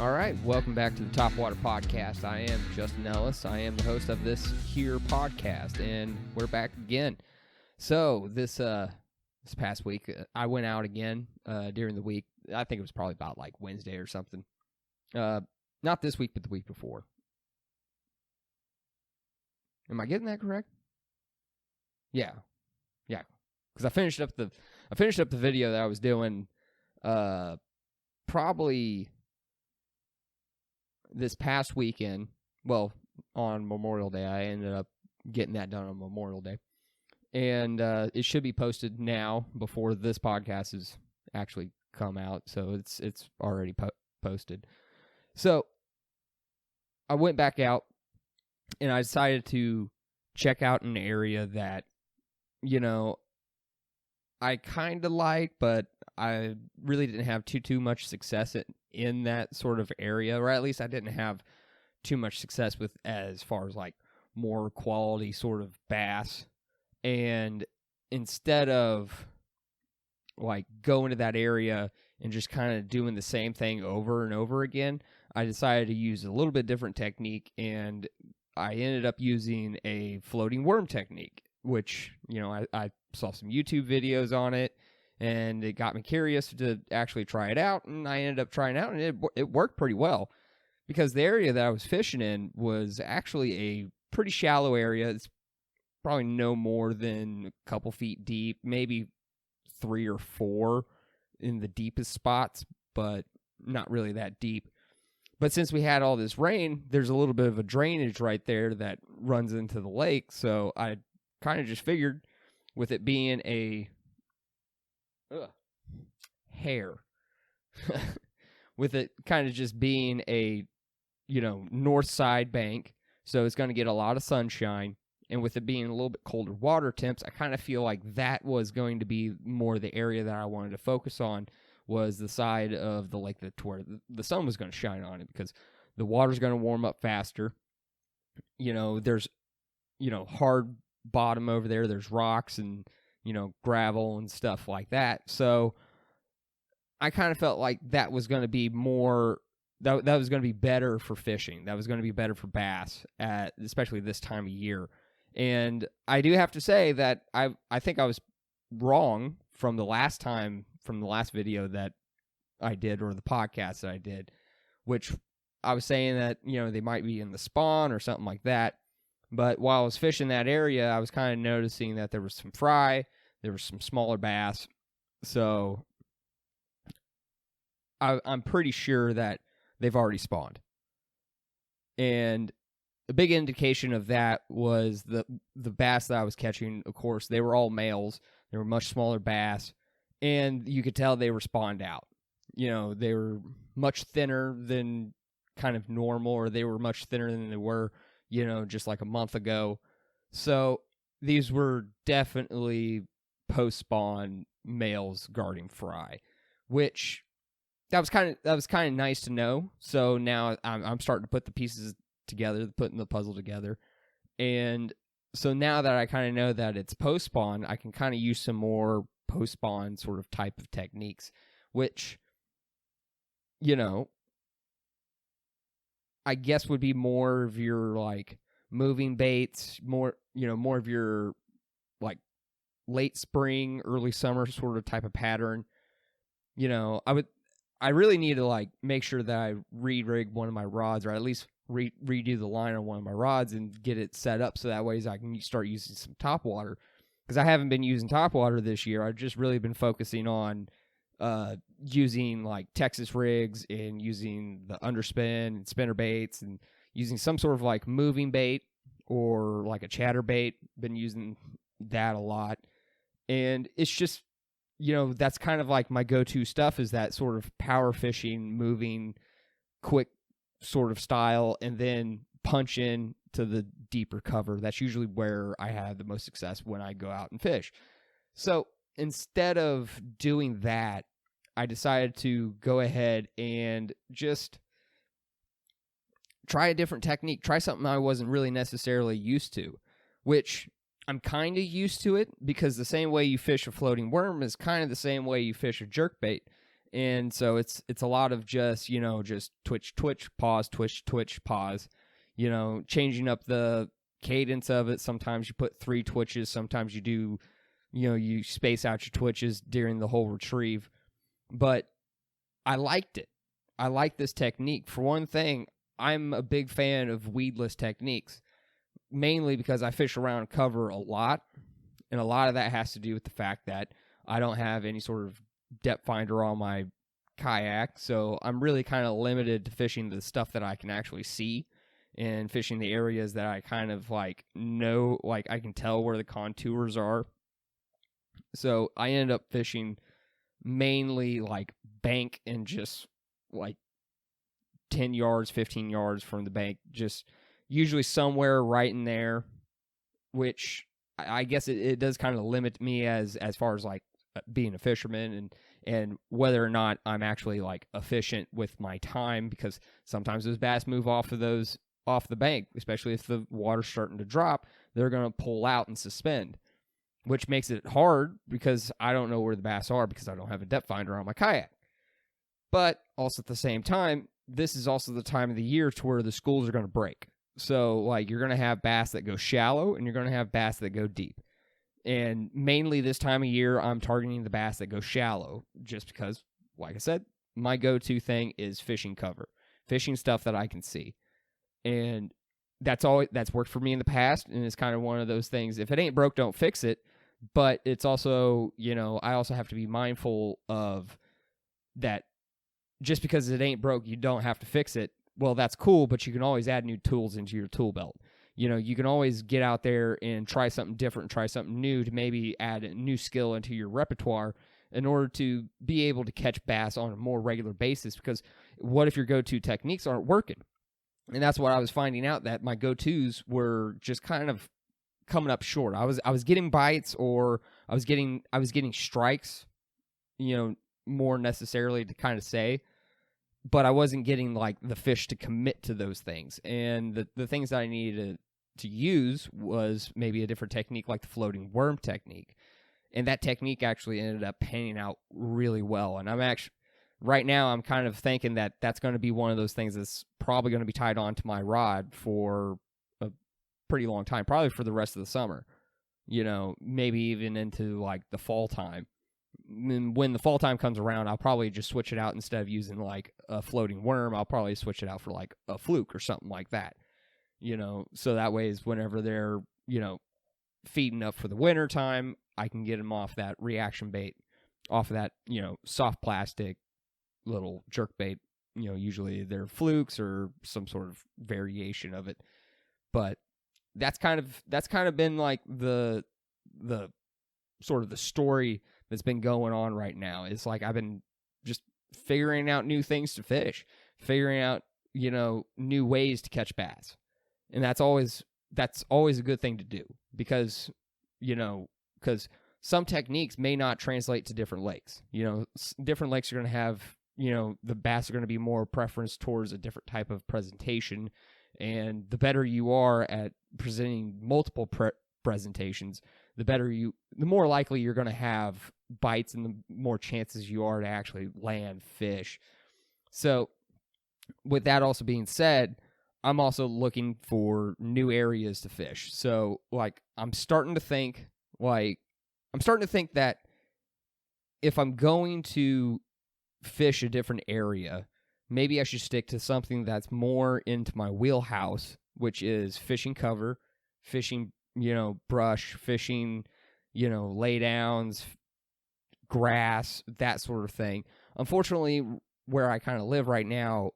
All right, welcome back to the Topwater Podcast. I am Justin Ellis. I am the host of this here podcast, and we're back again. So this past week, I went out again during the week. I think it was probably about like Wednesday or something. Not this week, but the week before. Am I getting that correct? Yeah. Because I finished up the video that I was doing probably this past weekend. Well, on Memorial Day. I ended up getting that done on Memorial Day. And it should be posted now before this podcast has actually come out. So it's already posted. So I went back out and I decided to check out an area that, you know, I kind of like, but I really didn't have too much success in that sort of area, or at least I didn't have too much success with as far as like more quality sort of bass. And instead of like going to that area and just kind of doing the same thing over and over again, I decided to use a little bit different technique, and I ended up using a floating worm technique, which, you know, I saw some YouTube videos on it, and it got me curious to actually try it out, and I ended up trying it out, and it worked pretty well, because the area that I was fishing in was actually a pretty shallow area. It's probably no more than a couple feet deep, maybe 3 or 4 in the deepest spots, but not really that deep. But since we had all this rain, there's a little bit of a drainage right there that runs into the lake, so I kind of just figured, with it being a hair, with it kind of just being a, you know, north side bank, so it's going to get a lot of sunshine, and with it being a little bit colder water temps, I kind of feel like that was going to be more the area that I wanted to focus on, was the side of the lake that where the sun was going to shine on it, because the water's going to warm up faster. You know, there's, you know, hard bottom over there, there's rocks and, you know, gravel and stuff like that. So I kind of felt like that was going to be more, that was going to be better for fishing. That was going to be better for bass, especially this time of year. And I do have to say that I think I was wrong from the last video that I did, or the podcast that I did, which I was saying that, you know, they might be in the spawn or something like that. But while I was fishing that area, I was kind of noticing that there was some fry, there was some smaller bass. So I'm pretty sure that they've already spawned. And a big indication of that was the bass that I was catching. Of course, they were all males. They were much smaller bass, and you could tell they were spawned out. You know, they were much thinner than kind of normal, or they were much thinner than they were, you know, just like a month ago. So these were definitely post-spawn males guarding fry, which that was kind of nice to know. So now I'm starting to put the pieces together, putting the puzzle together. And so now that I kind of know that it's post-spawn, I can kind of use some more post-spawn sort of type of techniques, which, you know, I guess would be more of your like moving baits, more of your like late spring, early summer sort of type of pattern. You know, I really need to like make sure that I re-rig one of my rods, or at least redo the line on one of my rods and get it set up so that way I can start using some topwater, because I haven't been using topwater this year. I've just really been focusing on using like Texas rigs and using the underspin and spinner baits and using some sort of like moving bait or like a chatter bait. Been using that a lot, and it's just, you know, that's kind of like my go-to stuff, is that sort of power fishing, moving, quick sort of style, and then punch in to the deeper cover. That's usually where I have the most success when I go out and fish. So instead of doing that, I decided to go ahead and just try a different technique, try something I wasn't really necessarily used to, which I'm kind of used to it, because the same way you fish a floating worm is kind of the same way you fish a jerkbait. And so it's a lot of just, just twitch, pause, twitch, pause, changing up the cadence of it. Sometimes you put 3 twitches. Sometimes you do, you space out your twitches during the whole retrieve. But I liked it. I like this technique. For one thing, I'm a big fan of weedless techniques, mainly because I fish around cover a lot. And a lot of that has to do with the fact that I don't have any sort of depth finder on my kayak, so I'm really kind of limited to fishing the stuff that I can actually see and fishing the areas that I kind of know, I can tell where the contours are. So I end up fishing mainly bank and just 10 yards, 15 yards from the bank, just usually somewhere right in there, which I guess it does kind of limit me as far as being a fisherman and whether or not I'm actually efficient with my time, because sometimes those bass move off the bank, especially if the water's starting to drop. They're going to pull out and suspend, which makes it hard because I don't know where the bass are because I don't have a depth finder on my kayak. But also at the same time, this is also the time of the year to where the schools are going to break. So you're going to have bass that go shallow and you're going to have bass that go deep. And mainly this time of year, I'm targeting the bass that go shallow just because, like I said, my go-to thing is fishing cover, fishing stuff that I can see. And that's worked for me in the past, and it's kind of one of those things, if it ain't broke, don't fix it. But it's also, I also have to be mindful of that just because it ain't broke, you don't have to fix it. Well, that's cool, but you can always add new tools into your tool belt. You can always get out there and try something different, try something new to maybe add a new skill into your repertoire in order to be able to catch bass on a more regular basis. Because what if your go-to techniques aren't working? And that's what I was finding out, that my go-tos were just kind of coming up short. I was getting bites, or I was getting strikes, more necessarily to kind of say, but I wasn't getting the fish to commit to those things. And the things that I needed to use was maybe a different technique, like the floating worm technique. And that technique actually ended up panning out really well. And right now I'm kind of thinking that that's going to be one of those things that's probably going to be tied on to my rod for a pretty long time, probably for the rest of the summer, maybe even into the fall time. When the fall time comes around, I'll probably just switch it out. Instead of using a floating worm, I'll probably switch it out for a fluke or something like that, so that way is whenever they're, feeding up for the winter time, I can get them off that reaction bait, off of that, soft plastic little jerk bait. Usually they're flukes or some sort of variation of it. But that's kind of been the sort of the story that's been going on right now. It's I've been just figuring out new things to fish, figuring out, new ways to catch bass. And that's always a good thing to do, because some techniques may not translate to different lakes. Different lakes are going to have, the bass are going to be more preference towards a different type of presentation. And the better you are at presenting multiple presentations, the more likely you're going to have bites and the more chances you are to actually land fish. So with that also being said, I'm also looking for new areas to fish. So I'm starting to think that if I'm going to fish a different area, maybe I should stick to something that's more into my wheelhouse, which is fishing cover, fishing, brush, fishing, laydowns, grass, that sort of thing. Unfortunately, where I kind of live right now,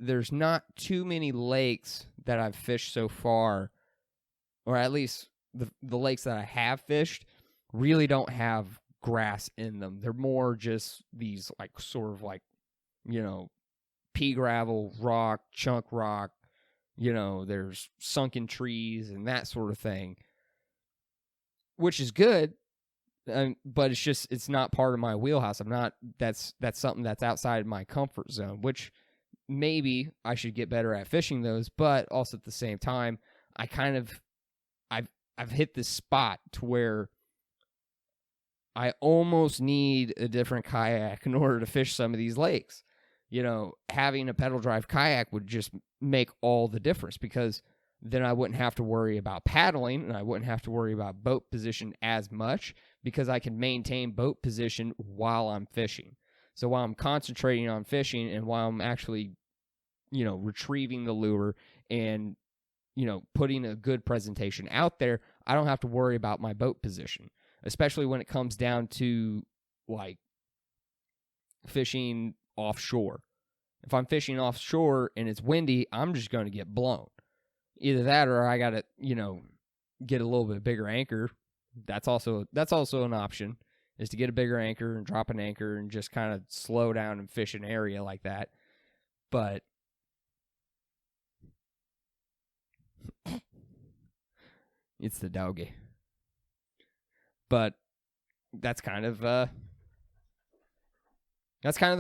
there's not too many lakes that I've fished so far, or at least the lakes that I have fished really don't have grass in them. They're more just these pea gravel, rock, chunk rock, there's sunken trees and that sort of thing, which is good. But it's not part of my wheelhouse. That's something that's outside my comfort zone, which maybe I should get better at fishing those. But also at the same time, I've hit this spot to where I almost need a different kayak in order to fish some of these lakes. Having a pedal drive kayak would just make all the difference, because then I wouldn't have to worry about paddling, and I wouldn't have to worry about boat position as much, because I can maintain boat position while I'm fishing. So while I'm concentrating on fishing, and while I'm actually, retrieving the lure and, putting a good presentation out there, I don't have to worry about my boat position, especially when it comes down to, like, fishing offshore. If I'm fishing offshore and it's windy, I'm just going to get blown. Either that, or I got to, get a little bit bigger anchor. That's also an option, is to get a bigger anchor and drop an anchor and just kind of slow down and fish an area like that. But it's the doggy. But that's kind of the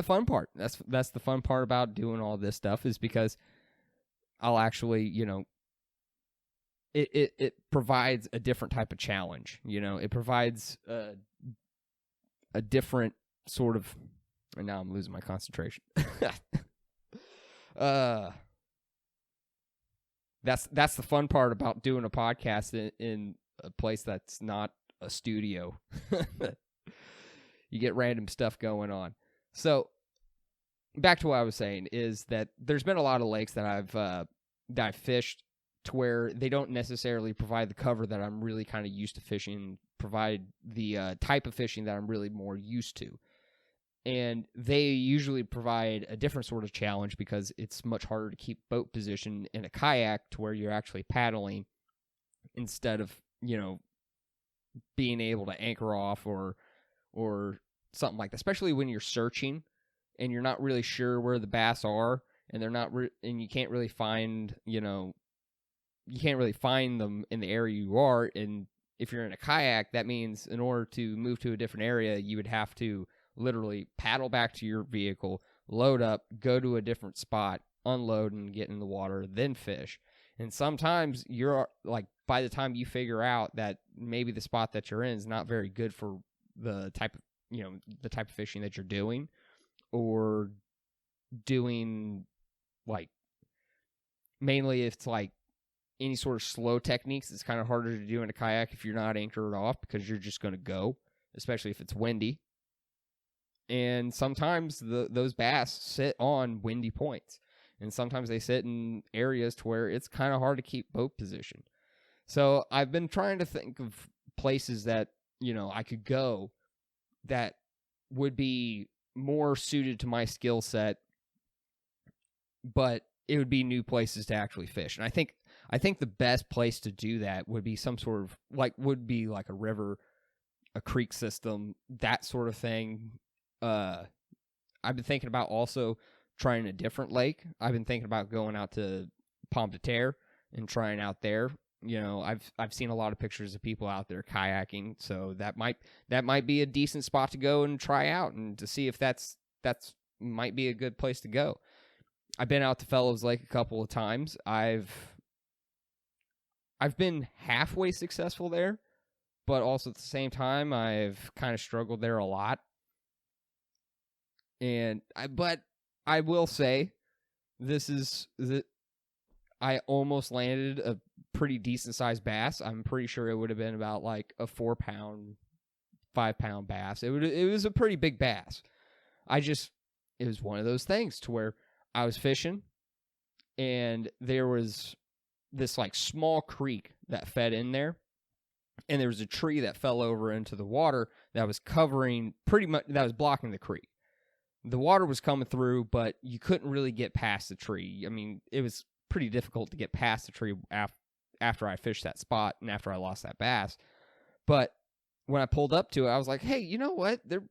fun part. That's the fun part about doing all this stuff, is because I'll actually, it provides a different type of challenge. It provides a different sort of, and now I'm losing my concentration. That's the fun part about doing a podcast in a place that's not a studio. You get random stuff going on. So back to what I was saying, is that there's been a lot of lakes that I've fished to where they don't necessarily provide the cover that I'm really kind of used to fishing, provide the type of fishing that I'm really more used to. And they usually provide a different sort of challenge, because it's much harder to keep boat position in a kayak to where you're actually paddling instead of, being able to anchor off or something like that, especially when you're searching and you're not really sure where the bass are, and they're not and you can't really find, you can't really find them in the area you are. And if you're in a kayak, that means in order to move to a different area, you would have to literally paddle back to your vehicle, load up, go to a different spot, unload and get in the water, then fish. And sometimes you're like, by the time you figure out that maybe the spot that you're in is not very good for the type of fishing that you're doing, or doing, like, mainly if it's like any sort of slow techniques, it's kind of harder to do in a kayak if you're not anchored off, because you're just going to go, especially if it's windy. And sometimes those bass sit on windy points, and sometimes they sit in areas to where it's kind of hard to keep boat position. So I've been trying to think of places that, I could go that would be more suited to my skill set, but it would be new places to actually fish. And I think the best place to do that would be some sort of, would be like a river, a creek system, that sort of thing. I've been thinking about also trying a different lake. I've been thinking about going out to Pomme de Terre and trying out there. I've seen a lot of pictures of people out there kayaking, so that might be a decent spot to go and try out, and to see if that's might be a good place to go. I've been out to Fellows Lake a couple of times. I've been halfway successful there, but also at the same time, I've kind of struggled there a lot. But I will say, I almost landed a pretty decent sized bass. I'm pretty sure it would have been about like a 4-pound, 5-pound bass. It was a pretty big bass. It was one of those things to where I was fishing, and there was this like small creek that fed in there, and there was a tree that fell over into the water that was covering that was blocking the creek. The water was coming through, but you couldn't really get past the tree. I mean, it was pretty difficult to get past the tree after I fished that spot and after I lost that bass. But when I pulled up to it, I was like, hey, you know what? There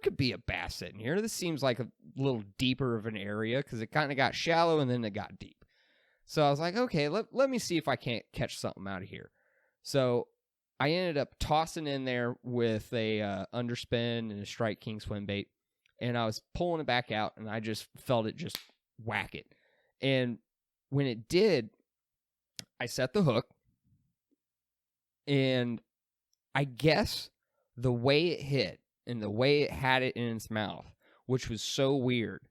could be a bass sitting here. This seems like a little deeper of an area, because it kind of got shallow and then it got deep. So I was like, okay, let me see if I can't catch something out of here. So I ended up tossing in there with a underspin and a Strike King swim bait. And I was pulling it back out, and I just felt it just whack it. And when it did, I set the hook, and I guess the way it hit and the way it had it in its mouth, which was so weird.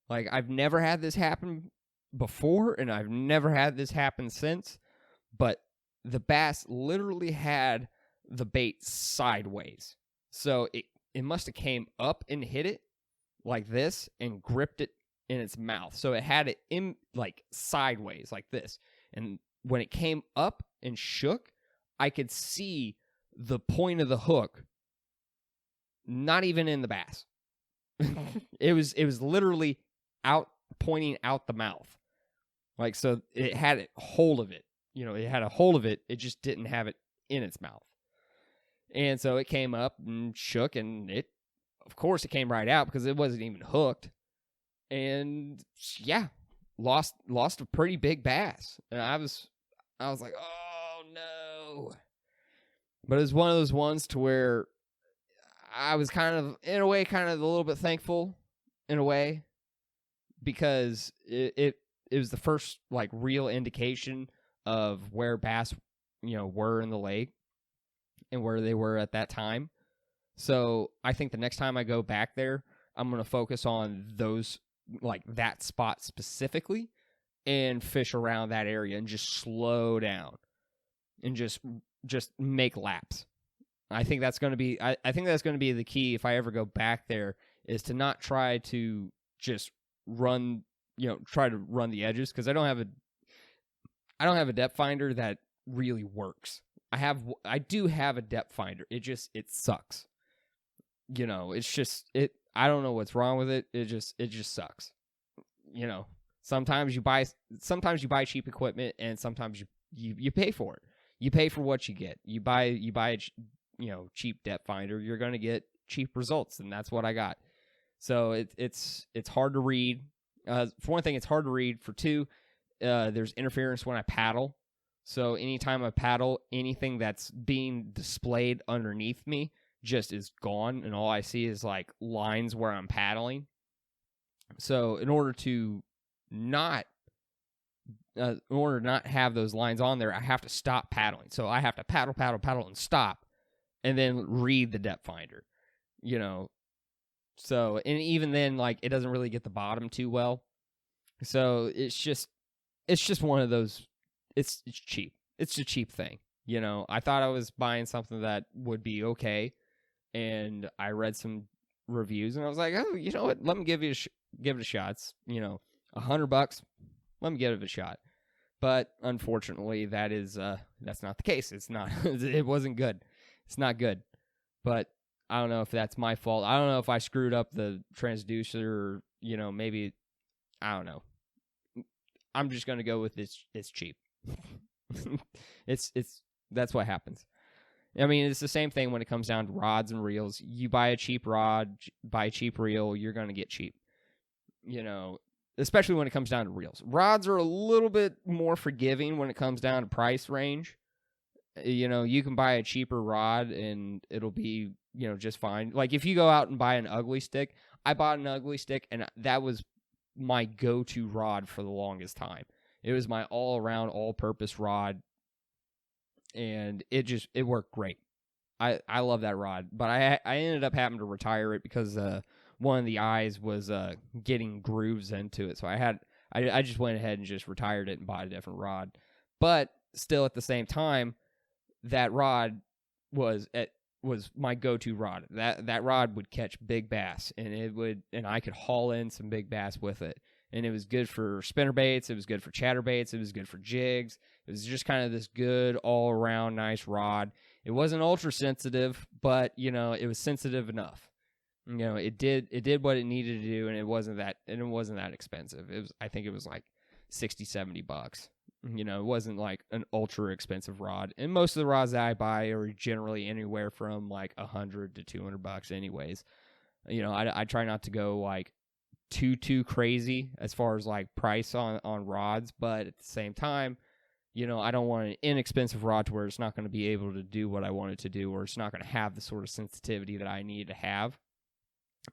Like, I've never had this happen before, and I've never had this happen since, but the bass literally had the bait sideways. So it must have came up and hit it like this and gripped it in its mouth. So it had it in like sideways like this. And when it came up and shook, I could see the point of the hook not even in the bass. It was literally out, pointing out the mouth. Like, so it had it hold of it. You know, it had a hold of it. It just didn't have it in its mouth. And so it came up and shook, and of course, it came right out because it wasn't even hooked. And yeah, lost a pretty big bass. And I was like, oh no. But it was one of those ones to where I was kind of, in a way, kind of a little bit thankful in a way, because it was the first like real indication of where bass, were in the lake and where they were at that time. So I think the next time I go back there, I'm going to focus on those, like that spot specifically, and fish around that area and just slow down and just make laps. I think that's going to be, I think that's going to be the key if I ever go back there, is to not try to just run, try to run the edges, because I don't have a depth finder that really works. I do have a depth finder. It sucks. It's just, I don't know what's wrong with it. It just sucks. Sometimes you buy cheap equipment, and sometimes you pay for it. You pay for what you get. You buy a cheap depth finder, you're going to get cheap results, and that's what I got. So it's hard to read. For one thing, it's hard to read. For two, there's interference when I paddle. So anytime I paddle, anything that's being displayed underneath me just is gone, and all I see is like lines where I'm paddling. So in order to not have those lines on there, I have to stop paddling. So I have to paddle, and stop, and then read the depth finder, So, and even then, like, it doesn't really get the bottom too well. So it's just one of those. It's cheap. It's a cheap thing. I thought I was buying something that would be okay, and I read some reviews, and I was like, oh, you know what? Let me give it a shot. It's, $100. Let me give it a shot. But unfortunately, that's not the case. It's not. It wasn't good. It's not good. But I don't know if that's my fault. I don't know if I screwed up the transducer, or, maybe, I don't know. I'm just going to go with it's cheap. That's what happens. I mean, it's the same thing when it comes down to rods and reels. You buy a cheap rod, buy a cheap reel, you're going to get cheap. Especially when it comes down to reels. Rods are a little bit more forgiving when it comes down to price range. You can buy a cheaper rod and it'll be, just fine. Like, if you go out and buy an ugly stick, I bought an ugly stick, and that was my go-to rod for the longest time. It was my all-around, all-purpose rod, and it worked great. I love that rod, but I ended up having to retire it because one of the eyes was getting grooves into it, so I just went ahead and just retired it and bought a different rod. But still, at the same time, that rod was my go-to rod. That rod would catch big bass, and I could haul in some big bass with it. And it was good for spinnerbaits. It was good for chatterbaits. It was good for jigs. It was just kind of this good all-around nice rod. It wasn't ultra sensitive, but it was sensitive enough. It did what it needed to do, and it wasn't that expensive. I think it was like $60-$70. It wasn't like an ultra expensive rod. And most of the rods that I buy are generally anywhere from like $100 to $200 anyways. I try not to go like too crazy as far as like price on rods, but at the same time, I don't want an inexpensive rod to where it's not going to be able to do what I want it to do, or it's not going to have the sort of sensitivity that I need to have.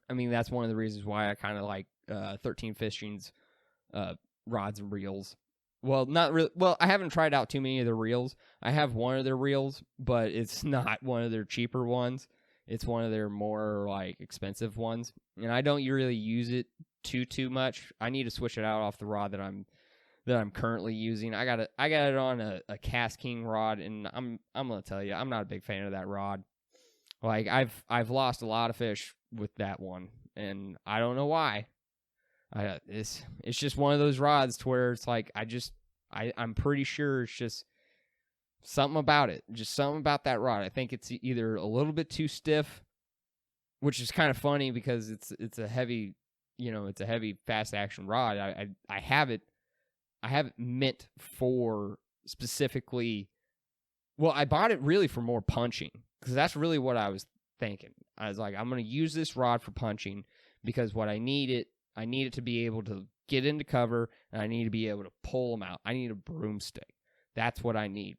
I mean, that's one of the reasons why I kind of like 13 Fishing's rods and reels. Well, not really. Well, I haven't tried out too many of their reels. I have one of their reels, but it's not one of their cheaper ones. It's one of their more like expensive ones, and I don't really use it too much. I need to switch it out off the rod that I'm currently using. I got it on a Cast King rod, and I'm gonna tell you, I'm not a big fan of that rod. Like I've lost a lot of fish with that one, and I don't know why. It's just one of those rods to where it's like I'm pretty sure it's just something about it, just something about that rod. I think it's either a little bit too stiff, which is kind of funny because it's a heavy, it's a heavy fast action rod. I have it meant for specifically. Well, I bought it really for more punching because that's really what I was thinking. I was like, I'm going to use this rod for punching because what I need it to be able to get into cover, and I need to be able to pull them out. I need a broomstick. That's what I need.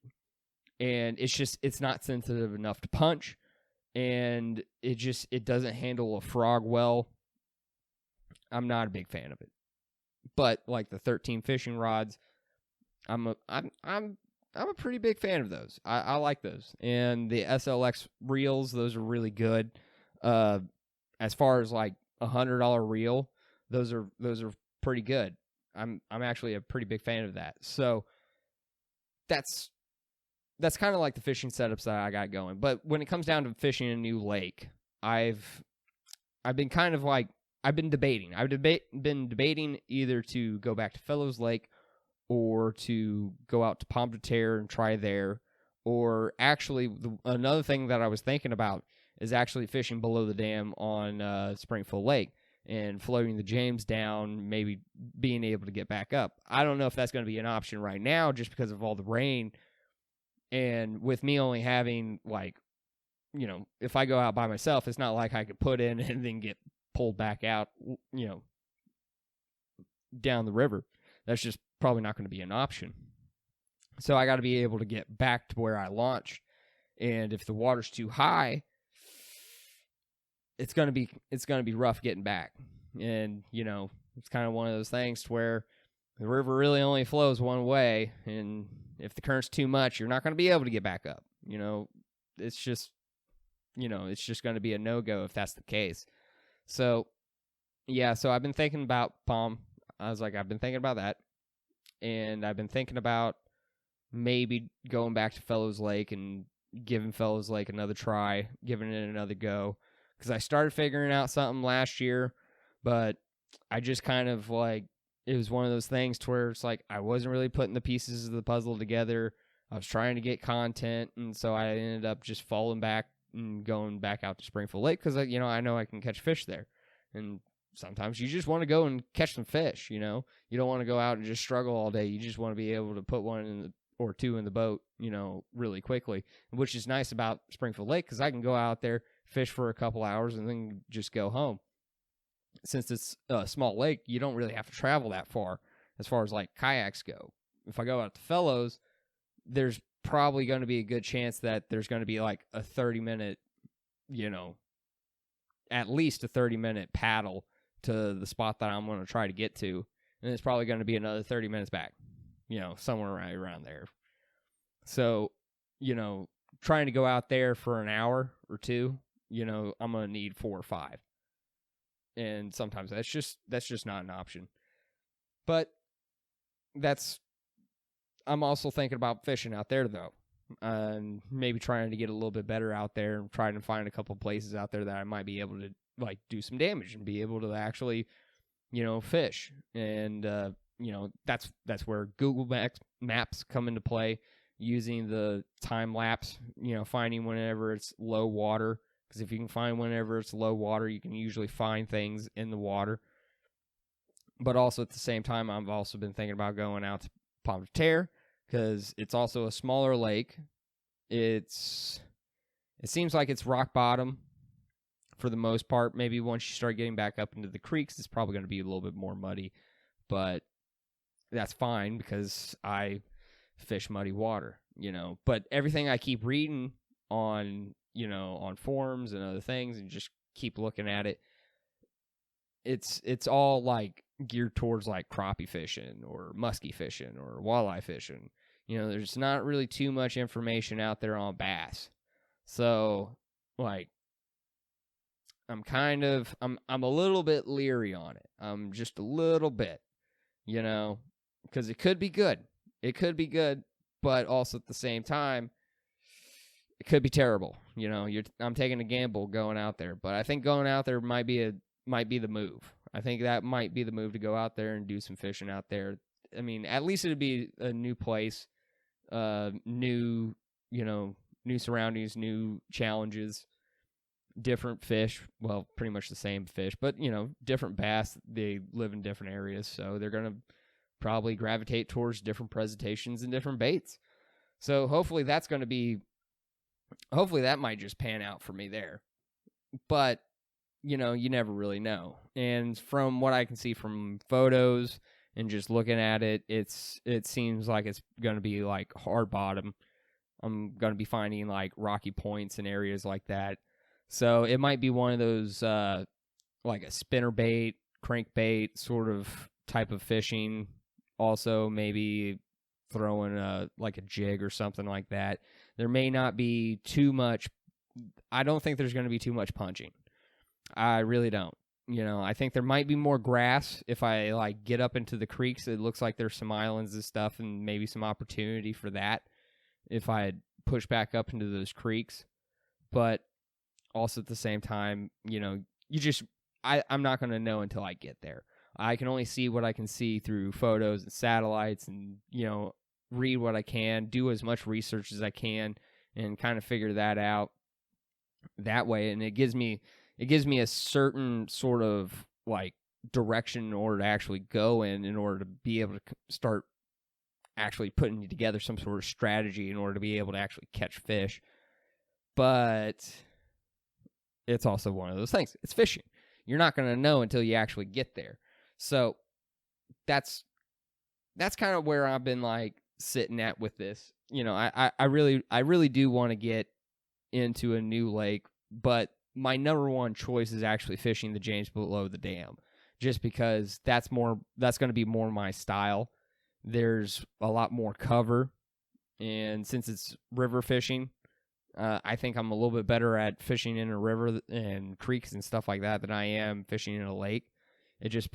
And it's not sensitive enough to punch, and it doesn't handle a frog well. I'm not a big fan of it. But like the 13 fishing rods, I'm a pretty big fan of those. I like those. And the SLX reels, those are really good. As far as like $100 reel, those are pretty good. I'm actually a pretty big fan of that. So that's kind of like the fishing setups that I got going. But when it comes down to fishing a new lake, I've been kind of like, I've been debating. Been debating either to go back to Fellows Lake or to go out to Pomme de Terre and try there. Or actually, another thing that I was thinking about is actually fishing below the dam on Springfield Lake and floating the James down, maybe being able to get back up. I don't know if that's going to be an option right now just because of all the rain. And with me only having, like, if I go out by myself, it's not like I could put in and then get pulled back out, down the river. That's just probably not going to be an option. So I got to be able to get back to where I launched. And if the water's too high, it's going to be rough getting back. And, it's kind of one of those things to where the river really only flows one way, and if the current's too much, you're not going to be able to get back up. It's just going to be a no-go if that's the case. So, yeah, so I've been thinking about Palm. I've been thinking about that. And I've been thinking about maybe going back to Fellows Lake and giving Fellows Lake another try, giving it another go. Because I started figuring out something last year, but I just kind of like, it was one of those things to where it's like I wasn't really putting the pieces of the puzzle together. I was trying to get content, and so I ended up just falling back and going back out to Springfield Lake because, I know I can catch fish there. And sometimes you just want to go and catch some fish, You don't want to go out and just struggle all day. You just want to be able to put one or two in the boat, really quickly, which is nice about Springfield Lake because I can go out there, fish for a couple hours, and then just go home. Since it's a small lake, you don't really have to travel that far as like kayaks go. If I go out to Fellows, there's probably going to be a good chance that there's going to be like a 30-minute, at least a 30-minute paddle to the spot that I'm going to try to get to. And it's probably going to be another 30 minutes back, somewhere right around there. So, trying to go out there for an hour or two, I'm going to need 4 or 5. And sometimes that's just not an option. But I'm also thinking about fishing out there, though. And maybe trying to get a little bit better out there and trying to find a couple places out there that I might be able to, like, do some damage and be able to actually, fish. And, that's where Google Maps come into play, using the time lapse, finding whenever it's low water. Because if you can find whenever it's low water, you can usually find things in the water. But also at the same time, I've also been thinking about going out to Pomme de Terre because it's also a smaller lake. It seems like it's rock bottom for the most part. Maybe once you start getting back up into the creeks, it's probably going to be a little bit more muddy. But that's fine because I fish muddy water, But everything I keep reading on forums and other things and just keep looking at it, it's all like geared towards like crappie fishing or muskie fishing or walleye fishing. There's not really too much information out there on bass. So, like, I'm a little bit leery on it. I'm just a little bit, because it could be good. It could be good, but also at the same time, it could be terrible. I'm taking a gamble going out there, but I think going out there might be the move. I think that might be the move to go out there and do some fishing out there. I mean, at least it'd be a new place, new surroundings, new challenges, different fish. Well, pretty much the same fish, but different bass. They live in different areas, so they're gonna probably gravitate towards different presentations and different baits. So hopefully that might just pan out for me there. But you never really know. And from what I can see from photos and just looking at it, it seems like it's going to be like hard bottom. I'm going to be finding like rocky points and areas like that. So it might be one of those like a spinner bait, crankbait sort of type of fishing. Also maybe throwing like a jig or something like that. There may not be too much. I don't think there's going to be too much punching. I really don't. I think there might be more grass if I like get up into the creeks. It looks like there's some islands and stuff, and maybe some opportunity for that if I had pushed back up into those creeks. But also at the same time, I'm not going to know until I get there. I can only see what I can see through photos and satellites, and read what I can, do as much research as I can, and kind of figure that out that way. And it gives me a certain sort of like direction in order to actually go in order to be able to start actually putting together some sort of strategy in order to be able to actually catch fish. But it's also one of those things. It's fishing. You're not going to know until you actually get there. So that's kind of where I've been like sitting at with this. I really do want to get into a new lake, but my number one choice is actually fishing the James below the dam, just because that's going to be more my style. There's a lot more cover, and since it's river fishing, I think I'm a little bit better at fishing in a river and creeks and stuff like that than I am fishing in a lake. It's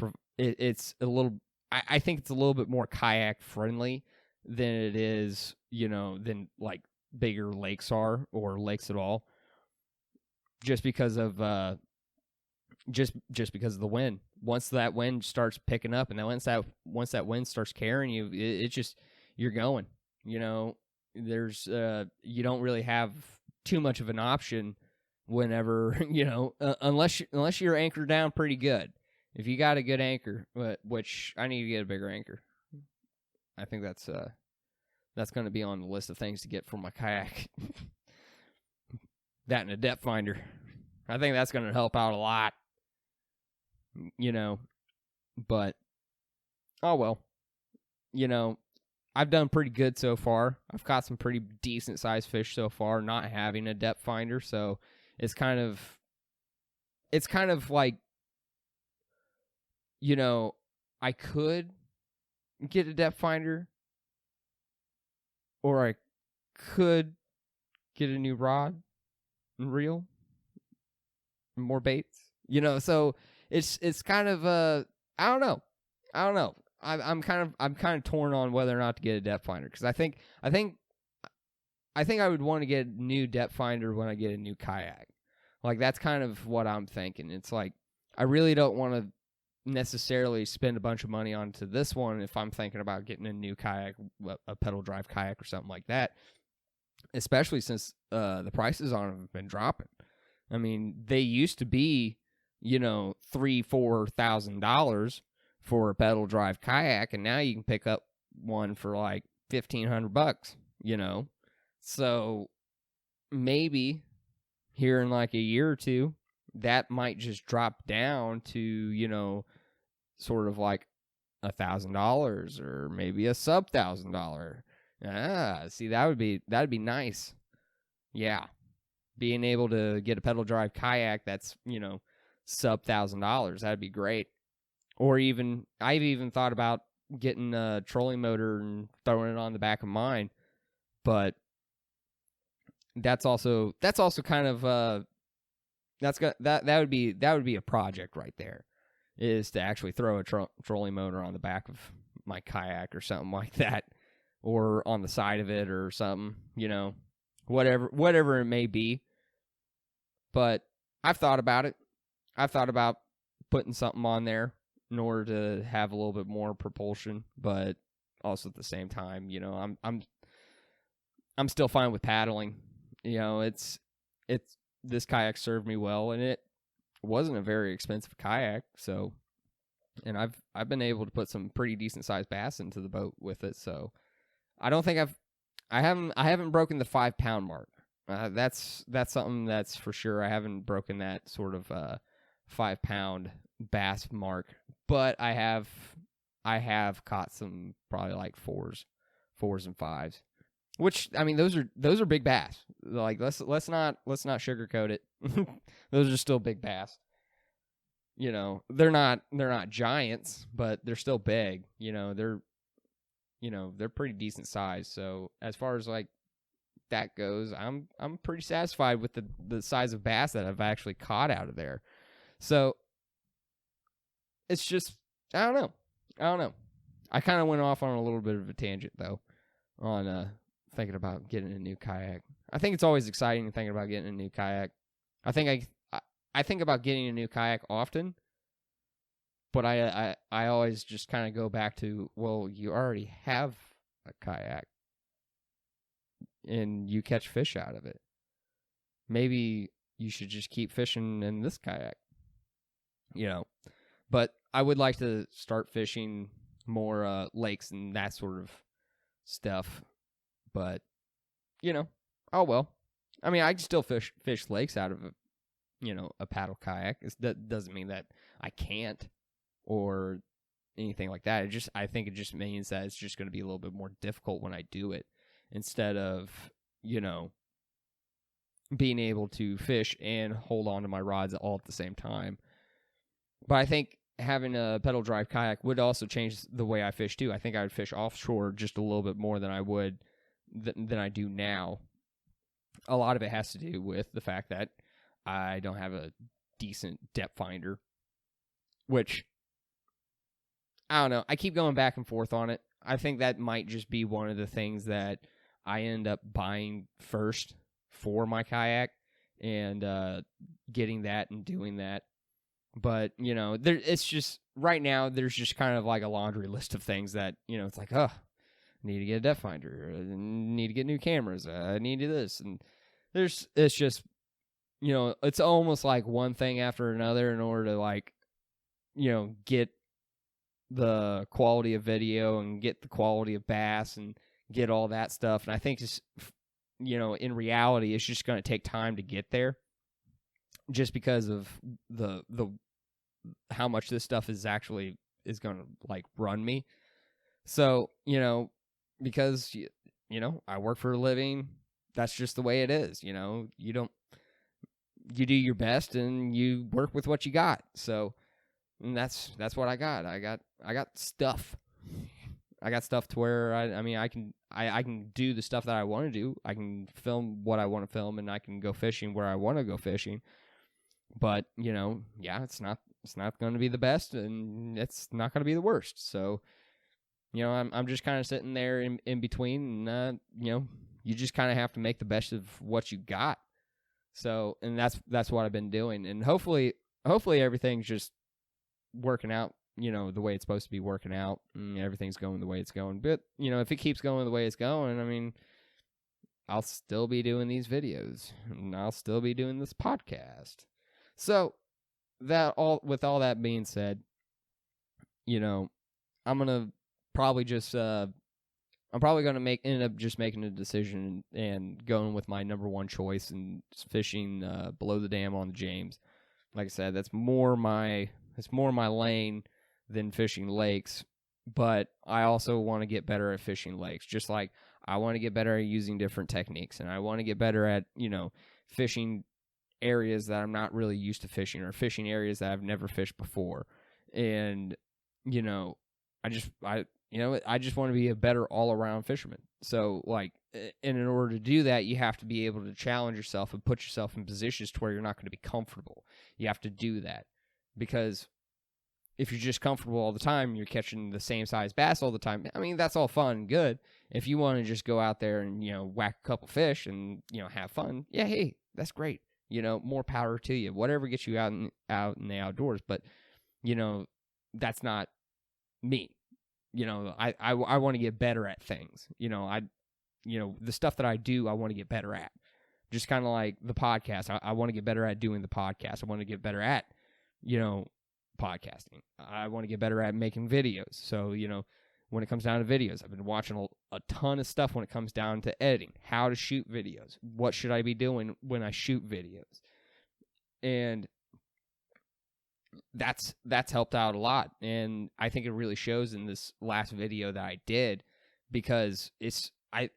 a little. I think it's a little bit more kayak friendly than it is, than like bigger lakes are, or lakes at all. Just because of just because of the wind. Once that wind starts picking up, and then once that wind starts carrying you, it's just, you're going. There's you don't really have too much of an option whenever unless you're anchored down pretty good. If you got a good anchor, which I need to get a bigger anchor. I think that's going to be on the list of things to get for my kayak. That and a depth finder. I think that's going to help out a lot. But, oh well. I've done pretty good so far. I've caught some pretty decent sized fish so far, not having a depth finder. So it's kind of like, I could get a depth finder, or I could get a new rod and reel and more baits. So it's kind of I don't know. I'm kind of torn on whether or not to get a depth finder, because I think I would want to get a new depth finder when I get a new kayak. Like, that's kind of what I'm thinking. It's like, I really don't want to necessarily spend a bunch of money onto this one if I'm thinking about getting a new kayak, a pedal drive kayak or something like that, especially since the prices on them have been dropping. I mean, they used to be, $3,000-$4,000 for a pedal drive kayak, and now you can pick up one for like $1,500, So maybe here in like a year or two, that might just drop down to, sort of like $1,000 or maybe a sub $1,000. See, that'd be nice. Yeah. Being able to get a pedal drive kayak that's, sub $1,000, that'd be great. Or I've even thought about getting a trolling motor and throwing it on the back of mine. But that's also kind of that would be a project right there, is to actually throw a trolling motor on the back of my kayak or something like that, or on the side of it or something, whatever it may be. But I've thought about it. I've thought about putting something on there in order to have a little bit more propulsion, but also at the same time, I'm still fine with paddling. It's this kayak served me well, and it wasn't a very expensive kayak, so, and I've been able to put some pretty decent sized bass into the boat with it, so I don't think I haven't broken the 5 pound mark. That's something that's for sure. I haven't broken that sort of 5 pound bass mark, but I have caught some probably like fours and fives, which, I mean, those are big bass. Like, let's not sugarcoat it. Those are still big bass. They're not giants, but they're still big. They're pretty decent size. So as far as like that goes, I'm pretty satisfied with the size of bass that I've actually caught out of there. So it's just, I don't know. I kind of went off on a little bit of a tangent though, on thinking about getting a new kayak. I think it's always exciting thinking about getting a new kayak. I think I think about getting a new kayak often, but I always just kind of go back to, well, you already have a kayak and you catch fish out of it. Maybe you should just keep fishing in this kayak. But I would like to start fishing more lakes and that sort of stuff. But, oh well. I mean, I can still fish lakes out of a paddle kayak. That doesn't mean that I can't or anything like that. I think it just means that it's just going to be a little bit more difficult when I do it, instead of, being able to fish and hold on to my rods all at the same time. But I think having a pedal drive kayak would also change the way I fish too. I think I would fish offshore just a little bit more than I would than I do now. A lot of it has to do with the fact that I don't have a decent depth finder, which, I don't know. I keep going back and forth on it. I think that might just be one of the things that I end up buying first for my kayak, and getting that and doing that. But, it's just, right now, there's just kind of like a laundry list of things that, it's like, I need to get a depth finder, I need to get new cameras, I need to do this. And it's just, it's almost like one thing after another in order to, like, get the quality of video and get the quality of bass and get all that stuff. And I think it's, in reality, it's just going to take time to get there, just because of the how much this stuff is going to like run me. So, because I work for a living, that's just the way it is. You do your best and you work with what you got. So, and that's what I got. I got stuff. I got stuff to where I can do the stuff that I want to do. I can film what I want to film, and I can go fishing where I want to go fishing. But, it's not going to be the best, and it's not going to be the worst. So, I'm just kind of sitting there in between, and, you just kind of have to make the best of what you got. So, and that's what I've been doing. And hopefully everything's just working out, the way it's supposed to be working out, and everything's going the way it's going. But, if it keeps going the way it's going, I'll still be doing these videos, and I'll still be doing this podcast. So, with all that being said, I'm gonna probably just I'm probably gonna end up just making a decision and going with my number one choice and fishing below the dam on the James. Like I said, that's more my lane than fishing lakes. But I also want to get better at fishing lakes. Just like I want to get better at using different techniques, and I want to get better at fishing areas that I'm not really used to fishing, or fishing areas that I've never fished before. And I just want to be a better all-around fisherman. So, like, And in order to do that, you have to be able to challenge yourself and put yourself in positions to where you're not going to be comfortable. You have to do that, because if you're just comfortable all the time, you're catching the same size bass all the time. I mean, that's all fun and good. If you want to just go out there and, whack a couple fish and, have fun, yeah, hey, that's great. More power to you. Whatever gets you out in the outdoors. But, that's not me. I want to get better at things. The stuff that I do, I want to get better at. Just kind of like the podcast. I want to get better at doing the podcast. I want to get better at, podcasting. I want to get better at making videos. So, when it comes down to videos, I've been watching a ton of stuff when it comes down to editing, how to shoot videos, what should I be doing when I shoot videos. And that's helped out a lot. And I think it really shows in this last video that I did, because I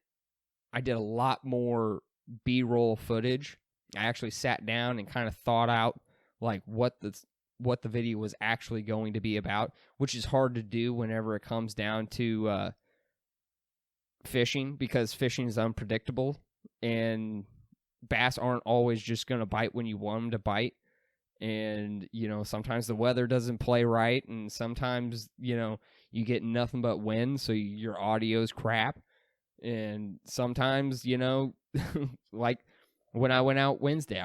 did a lot more B-roll footage. I actually sat down and kind of thought out like what the video was actually going to be about, which is hard to do whenever it comes down to fishing, because fishing is unpredictable and bass aren't always just going to bite when you want them to bite. And, sometimes the weather doesn't play right, and sometimes, you get nothing but wind, so your audio's crap. And sometimes, like when I went out Wednesday,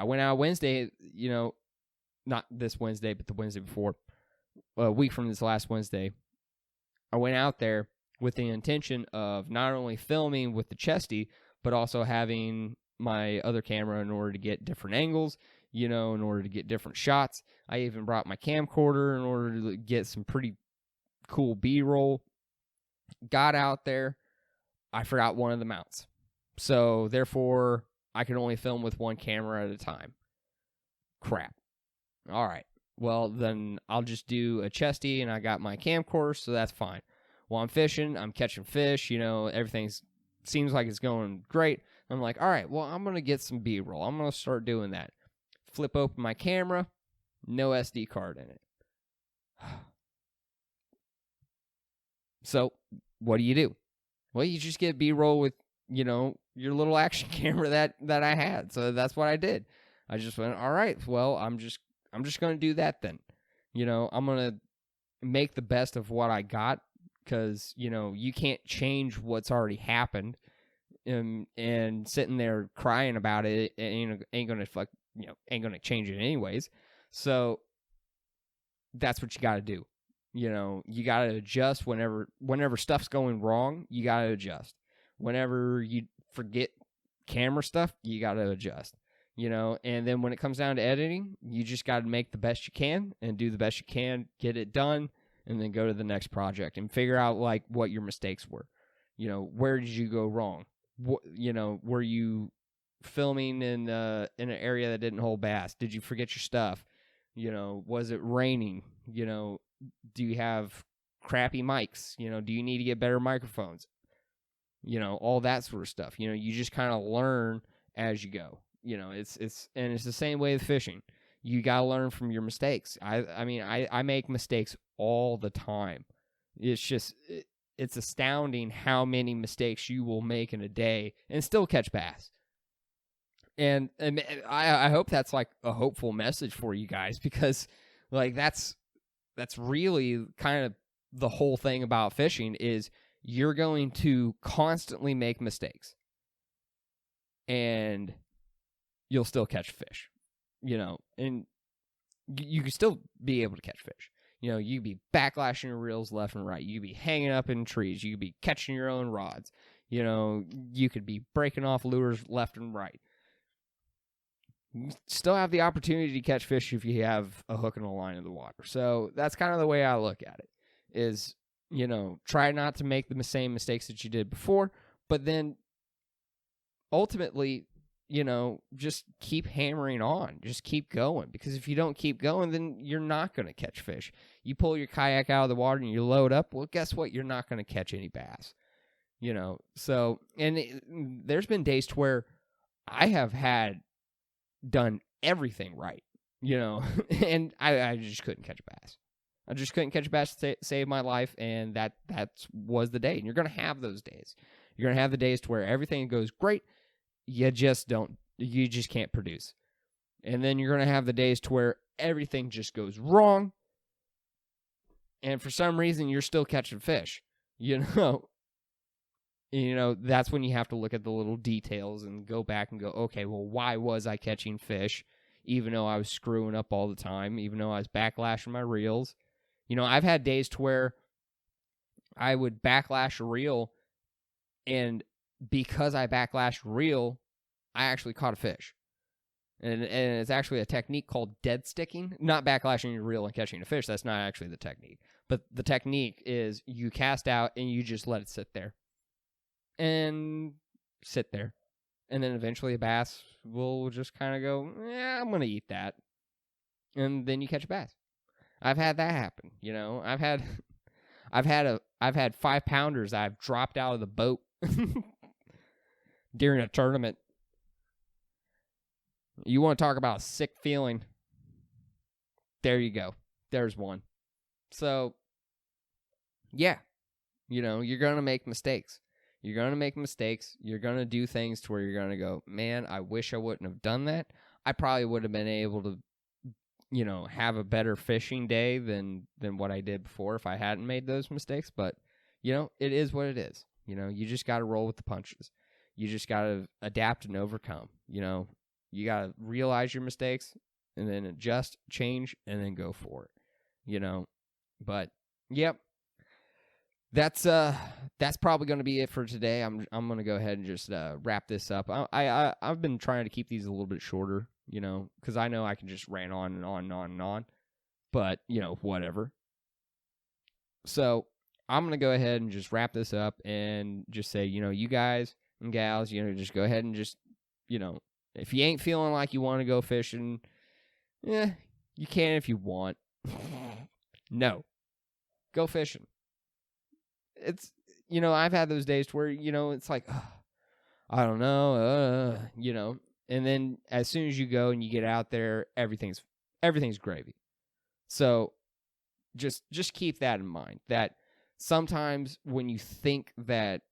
not this Wednesday, but the Wednesday before, a week from this last Wednesday, I went out there with the intention of not only filming with the chesty, but also having my other camera in order to get different angles, in order to get different shots. I even brought my camcorder in order to get some pretty cool B-roll. Got out there, I forgot one of the mounts. So, therefore, I can only film with one camera at a time. Crap. All right. Well, then I'll just do a chesty, and I got my camcorder, so that's fine. While I'm fishing, I'm catching fish, everything seems like it's going great. I'm like, all right, well, I'm going to get some B-roll. I'm going to start doing that. Flip open my camera, no SD card in it. So, what do? Well, you just get B-roll with, your little action camera that I had. So that's what I did. I just went, all right, well, I'm just going to do that then. I'm going to make the best of what I got, because, you can't change what's already happened. And sitting there crying about it ain't going to change it anyways. So that's what you got to do. You got to adjust whenever stuff's going wrong. You got to adjust. Whenever you forget camera stuff, you got to adjust. And then when it comes down to editing, you just got to make the best you can and do the best you can, get it done, and then go to the next project and figure out like what your mistakes were. Where did you go wrong? Were you filming in an area that didn't hold bass? Did you forget your stuff? Was it raining? Do you have crappy mics? Do you need to get better microphones? All that sort of stuff. You just kind of learn as you go. It's the same way with fishing. You got to learn from your mistakes. I make mistakes all the time. It's astounding how many mistakes you will make in a day and still catch bass. And I hope that's like a hopeful message for you guys, because like that's really kind of the whole thing about fishing is you're going to constantly make mistakes and you'll still catch fish, and you can still be able to catch fish. You could be backlashing your reels left and right. You could be hanging up in trees. You could be catching your own rods. You could be breaking off lures left and right. You still have the opportunity to catch fish if you have a hook and a line in the water. So that's kind of the way I look at it is, try not to make the same mistakes that you did before, but then ultimately, just keep hammering on. Just keep going. Because if you don't keep going, then you're not going to catch fish. You pull your kayak out of the water and you load up, well, guess what? You're not going to catch any bass. So, and there's been days to where I have done everything right, and I just couldn't catch a bass. I just couldn't catch a bass to save my life, and that was the day. And you're going to have those days. You're going to have the days to where everything goes great. You just can't produce. And then you're going to have the days to where everything just goes wrong. And for some reason, you're still catching fish. That's when you have to look at the little details and go back and go, okay, well, why was I catching fish? Even though I was screwing up all the time, even though I was backlashing my reels. I've had days to where I would backlash a reel, and because I backlashed a reel, I actually caught a fish. And it's actually a technique called dead sticking. Not backlashing your reel and catching a fish. That's not actually the technique. But the technique is you cast out and you just let it sit there. And sit there. And then eventually a bass will just kind of go, I'm going to eat that. And then you catch a bass. I've had that happen. I've had 5-pounders I've dropped out of the boat during a tournament. You want to talk about a sick feeling? There you go. There's one. So, yeah. You're going to make mistakes. You're going to make mistakes. You're going to do things to where you're going to go, man, I wish I wouldn't have done that. I probably would have been able to, have a better fishing day than what I did before if I hadn't made those mistakes. But, it is what it is. You just got to roll with the punches. You just got to adapt and overcome. You got to realize your mistakes and then adjust, change, and then go for it. But, yep. That's probably going to be it for today. I'm going to go ahead and just wrap this up. I've been trying to keep these a little bit shorter, because I know I can just rant on and on and on and on. But, whatever. So I'm going to go ahead and just wrap this up and just say, you guys and gals, just go ahead and just, if you ain't feeling like you want to go fishing, you can if you want. No. Go fishing. It's, I've had those days where, it's like, I don't know, and then as soon as you go and you get out there, everything's gravy. So just keep that in mind, that sometimes when you think that,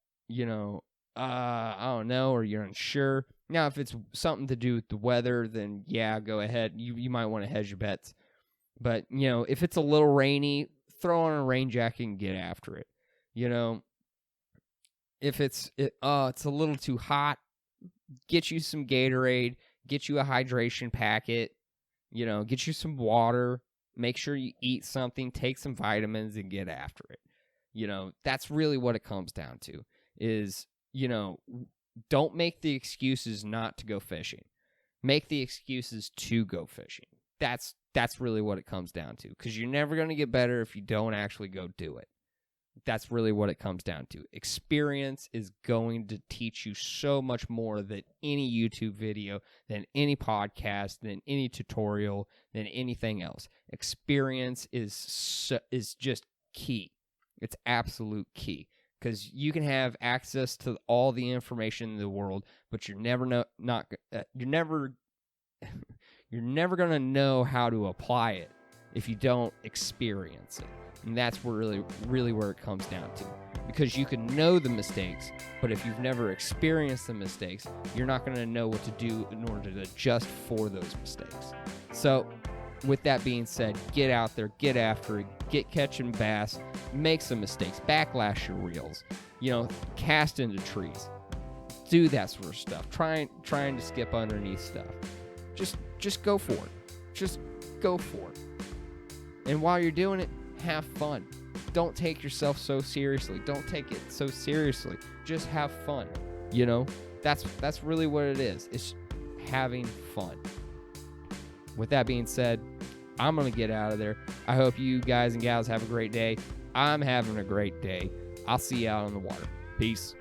I don't know, or you're unsure. Now, if it's something to do with the weather, then yeah, go ahead. You might want to hedge your bets. But, if it's a little rainy, throw on a rain jacket and get after it. If it's a little too hot, get you some Gatorade, get you a hydration packet, get you some water, make sure you eat something, take some vitamins, and get after it. That's really what it comes down to is, don't make the excuses not to go fishing. Make the excuses to go fishing. That's really what it comes down to, because you're never going to get better if you don't actually go do it. That's really what it comes down to. Experience is going to teach you so much more than any YouTube video, than any podcast, than any tutorial, than anything else. Experience is just key. It's absolute key, because you can have access to all the information in the world, but you're never going to know how to apply it if you don't experience it. And that's really where it comes down to. Because you can know the mistakes, but if you've never experienced the mistakes, you're not going to know what to do in order to adjust for those mistakes. So, with that being said, get out there, get after it, get catching bass, make some mistakes, backlash your reels, cast into trees, do that sort of stuff. Trying to skip underneath stuff. Just go for it. Just go for it. And while you're doing it, have fun. Don't take yourself so seriously. Don't take it so seriously. Just have fun. That's really what it is. It's having fun. With that being said, I'm going to get out of there. I hope you guys and gals have a great day. I'm having a great day. I'll see you out on the water. Peace.